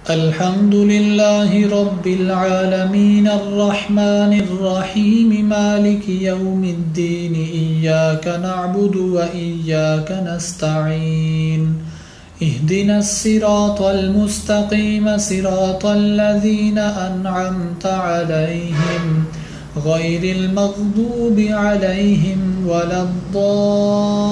الحمد لله رب العالمين الرحمن الرحيم مالك يوم الدين إياك نعبد وإياك نستعين اهدنا الصراط المستقيم صراط الذين أنعمت عليهم غير المغضوب عليهم ولا الضالين.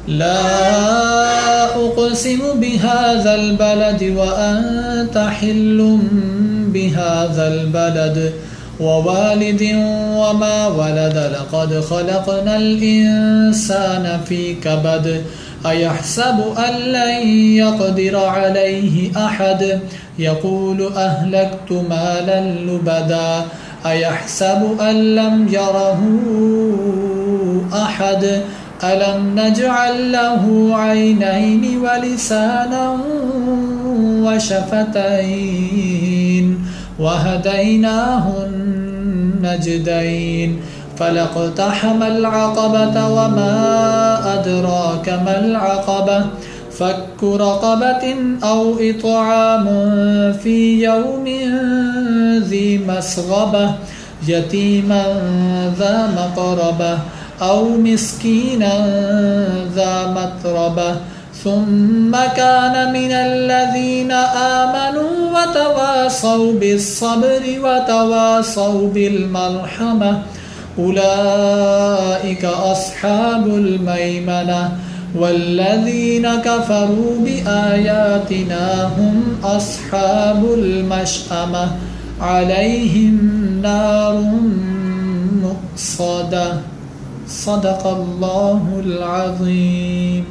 لا أقسم بهذا البلد وأنت حل بهذا البلد ووالد وما ولد لقد خلقنا الإنسان في كبد أيحسب أن لن يقدر عليه أحد يقول أهلكت مالا لبدا أيحسب أن لم يره أحد ألم نجعل له عينين ولسانا وشفتين وهديناه النجدين فلاقتحم العقبة وما أدراك ما العقبة فك رقبة أو إطعام في يوم ذي مسغبة يتيما ذا مقربة أو مسكينا ذا متربة ثم كان من الذين آمنوا وتواصوا بالصبر وتواصوا بالمرحمة أولئك أصحاب الميمنة والذين كفروا بآياتنا هم أصحاب المشأمة عليهم نار مؤصدة. صدق الله العظيم.